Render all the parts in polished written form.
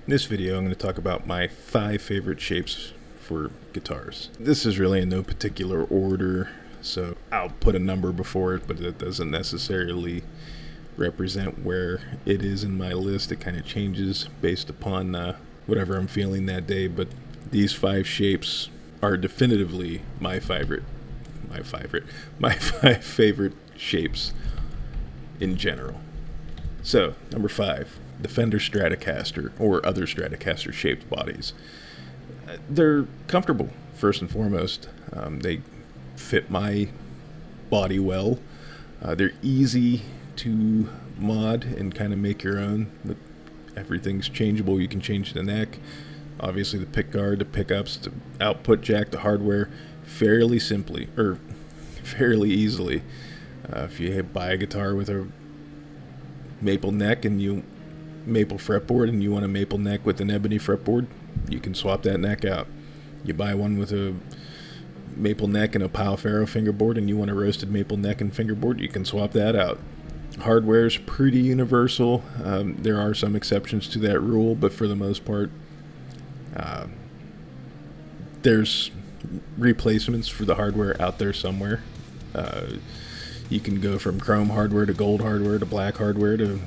In this video, I'm going to talk about my 5 favorite shapes for guitars. This is really in no particular order, so I'll put a number before it, but it doesn't necessarily represent where it is in my list. It kind of changes based upon whatever I'm feeling that day, but these 5 shapes are definitively my 5 favorite shapes in general. So, number 5. The Fender Stratocaster or other Stratocaster shaped bodies. They're comfortable, first and foremost. They fit my body well. They're easy to mod and kind of make your own. But everything's changeable. You can change the neck, obviously the pick guard, the pickups, the output jack, the hardware, fairly easily. If you buy a guitar with a maple neck and maple fretboard and you want a maple neck with an ebony fretboard, you can swap that neck out. You buy one with a maple neck and a Pile Faro fingerboard and you want a roasted maple neck and fingerboard, you can swap that out. Hardware is pretty universal. There are some exceptions to that rule, but for the most part, there's replacements for the hardware out there somewhere. You can go from chrome hardware to gold hardware to black hardware to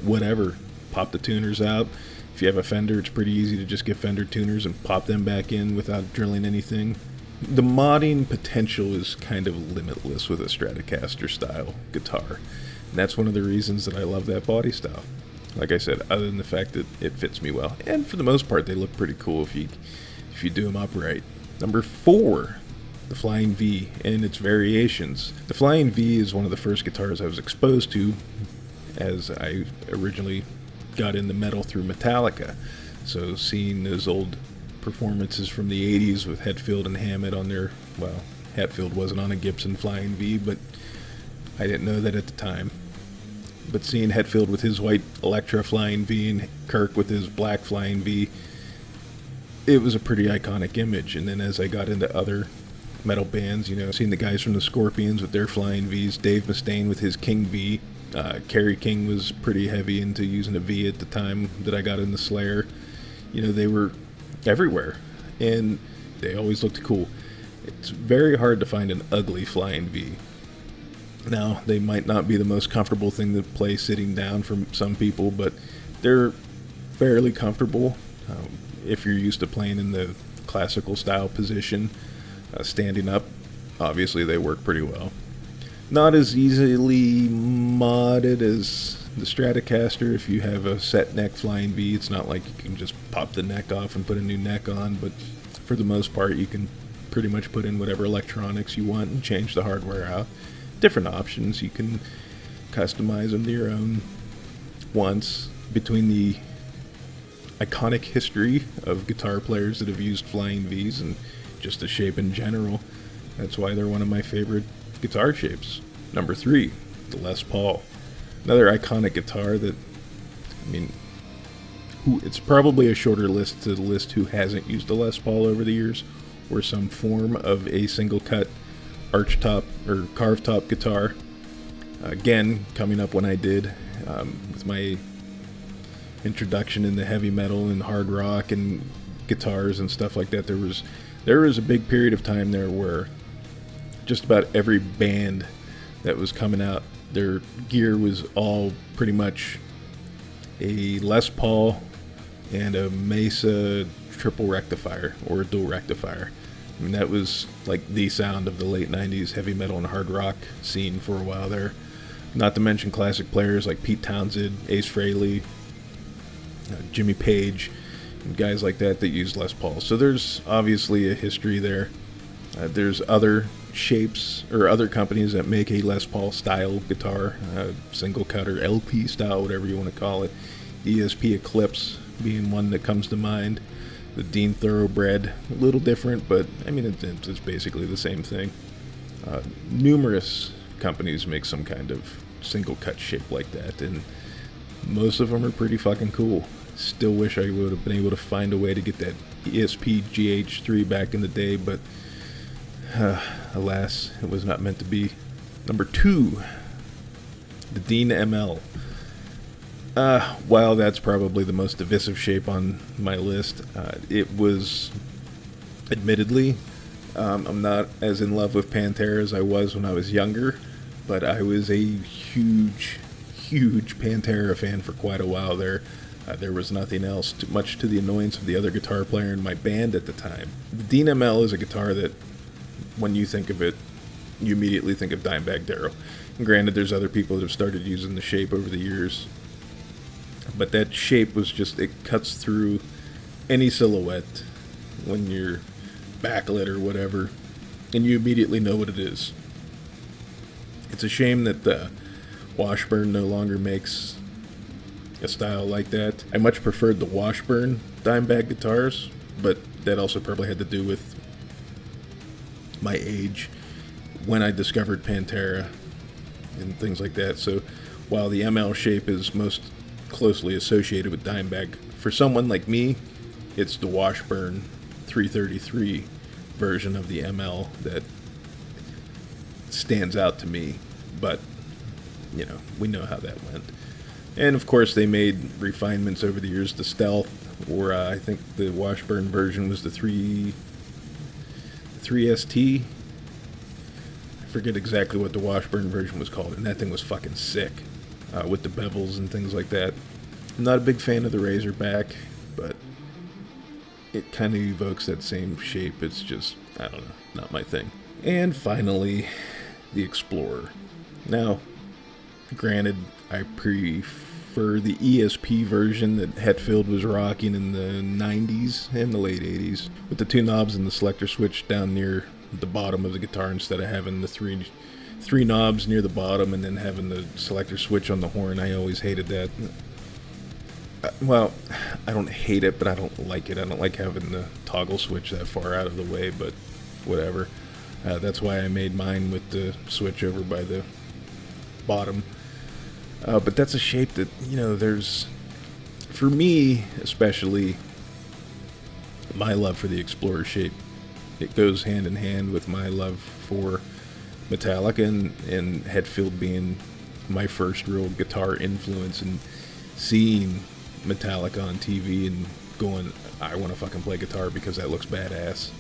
whatever. Pop the tuners out. If you have a Fender, it's pretty easy to just get Fender tuners and pop them back in without drilling anything. The modding potential is kind of limitless with a Stratocaster style guitar. And that's one of the reasons that I love that body style. Like I said, other than the fact that it fits me well. And for the most part, they look pretty cool if you do them upright. Number 4. The Flying V and its variations. The Flying V is one of the first guitars I was exposed to, as I originally got into metal through Metallica. So seeing those old performances from the 80s with Hetfield and Hammett on their, well, Hetfield wasn't on a Gibson Flying V, but I didn't know that at the time. But seeing Hetfield with his white Electra Flying V and Kirk with his black Flying V, it was a pretty iconic image. And then as I got into other metal bands, seeing the guys from the Scorpions with their Flying Vs, Dave Mustaine with his King V, Kerry King was pretty heavy into using a V at the time that I got into Slayer. They were everywhere, and they always looked cool. It's very hard to find an ugly Flying V. Now, they might not be the most comfortable thing to play sitting down for some people, but they're fairly comfortable if you're used to playing in the classical style position. Standing up, obviously they work pretty well. Not as easily modded as the Stratocaster. If you have a set neck Flying V, it's not like you can just pop the neck off and put a new neck on, but for the most part you can pretty much put in whatever electronics you want and change the hardware out. Different options, you can customize them to your own wants. Between the iconic history of guitar players that have used Flying Vs and just the shape in general, that's why they're one of my favorite guitar shapes. Number 3, the Les Paul. Another iconic guitar that, it's probably a shorter list to the list who hasn't used a Les Paul over the years, or some form of a single cut arch top or carved top guitar. Again, coming up when I did, with my introduction into heavy metal and hard rock and guitars and stuff like that, there was a big period of time there where just about every band that was coming out, their gear was all pretty much a Les Paul and a Mesa triple rectifier or a dual rectifier. That was like the sound of the late 90s heavy metal and hard rock scene for a while there. Not to mention classic players like Pete Townsend, Ace Frehley, Jimmy Page, and guys like that used Les Paul. So there's obviously a history there. There's other shapes or other companies that make a Les Paul style guitar, single cut or LP style, whatever you want to call it. ESP Eclipse being one that comes to mind. The Dean Thoroughbred, a little different, but it's basically the same thing. Numerous companies make some kind of single cut shape like that, and most of them are pretty fucking cool. Still wish I would have been able to find a way to get that ESP GH3 back in the day, but alas, it was not meant to be. Number 2, the Dean ML. While that's probably the most divisive shape on my list, it was, admittedly, I'm not as in love with Pantera as I was when I was younger, but I was a huge, huge Pantera fan for quite a while there. There was nothing else, much to the annoyance of the other guitar player in my band at the time. The Dean ML is a guitar that, when you think of it, you immediately think of Dimebag Darrell. And granted, there's other people that have started using the shape over the years, but that shape was just, it cuts through any silhouette when you're backlit or whatever, and you immediately know what it is. It's a shame that Washburn no longer makes a style like that. I much preferred the Washburn Dimebag guitars, but that also probably had to do with my age when I discovered Pantera and things like that. So while the ML shape is most closely associated with Dimebag, for someone like me, it's the Washburn 333 version of the ML that stands out to me. But, you know, we know how that went. And of course they made refinements over the years. The Stealth, or I think the Washburn version was the 3ST. I forget exactly what the Washburn version was called, and that thing was fucking sick, with the bevels and things like that. I'm not a big fan of the Razorback, but it kind of evokes that same shape. It's just, I don't know, not my thing. And finally, the Explorer. Now, granted, I prefer the ESP version that Hetfield was rocking in the 90s and the late 80s, with the two knobs and the selector switch down near the bottom of the guitar instead of having the three knobs near the bottom and then having the selector switch on the horn. I always hated that. Well, I don't hate it, but I don't like it. I don't like having the toggle switch that far out of the way, but whatever. That's why I made mine with the switch over by the bottom. But that's a shape that, you know, there's, for me especially, my love for the Explorer shape, it goes hand in hand with my love for Metallica and Hetfield being my first real guitar influence, and seeing Metallica on TV and going, I want to fucking play guitar because that looks badass.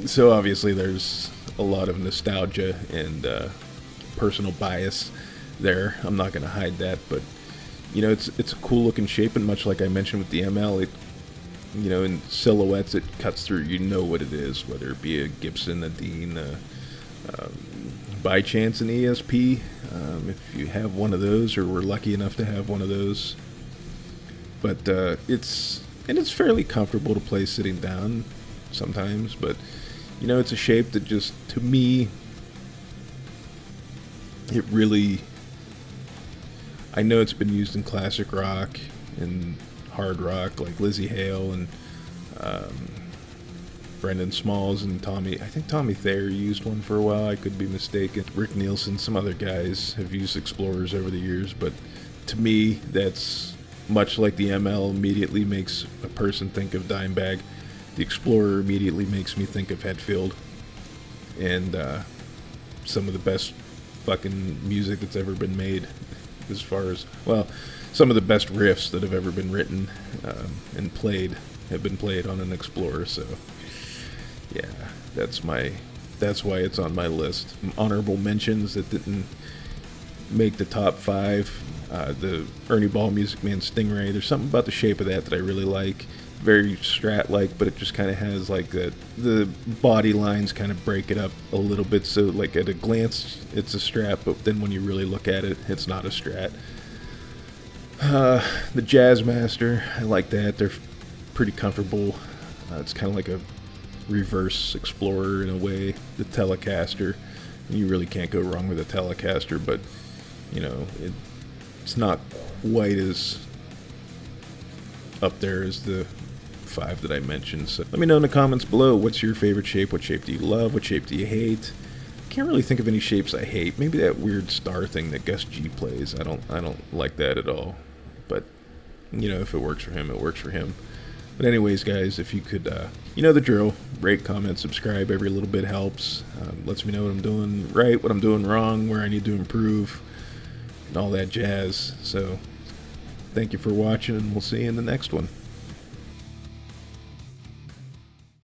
So obviously there's a lot of nostalgia and personal bias there. I'm not going to hide that, but you know, it's a cool looking shape, and much like I mentioned with the ML, it, you know, in silhouettes it cuts through. You know what it is, whether it be a Gibson, a Dean, by chance an ESP, if you have one of those or were lucky enough to have one of those. But it's fairly comfortable to play sitting down sometimes, but you know, it's a shape that just, to me, it really, I know it's been used in classic rock and hard rock, like Lizzie Hale and Brendan Smalls and Tommy, I think Tommy Thayer used one for a while, I could be mistaken. Rick Nielsen, some other guys have used Explorers over the years, but to me, that's much like the ML immediately makes a person think of Dimebag. The Explorer immediately makes me think of Hetfield and some of the best fucking music that's ever been made, as far as, well, some of the best riffs that have ever been written and played have been played on an Explorer. So yeah, that's why it's on my list. Honorable mentions that didn't make the top 5, the Ernie Ball Music Man Stingray. There's something about the shape of that I really like. Very Strat-like, but it just kind of has like the body lines kind of break it up a little bit, so like at a glance it's a Strat, but then when you really look at it, it's not a Strat. The Jazzmaster, I like that. They're pretty comfortable. It's kind of like a reverse Explorer in a way. The Telecaster, you really can't go wrong with a Telecaster, but you know, it's not quite as up there as the 5 that I mentioned. So let me know in the comments below, what's your favorite shape? What shape do you love? What shape do you hate? Can't really think of any shapes I hate. Maybe that weird star thing that Gus G plays. I don't like that at all. But you know, if it works for him, it works for him. But anyways, guys, if you could, you know the drill. Rate, comment, subscribe. Every little bit helps. Lets me know what I'm doing right, what I'm doing wrong, where I need to improve. and all that jazz. So thank you for watching, and we'll see you in the next one.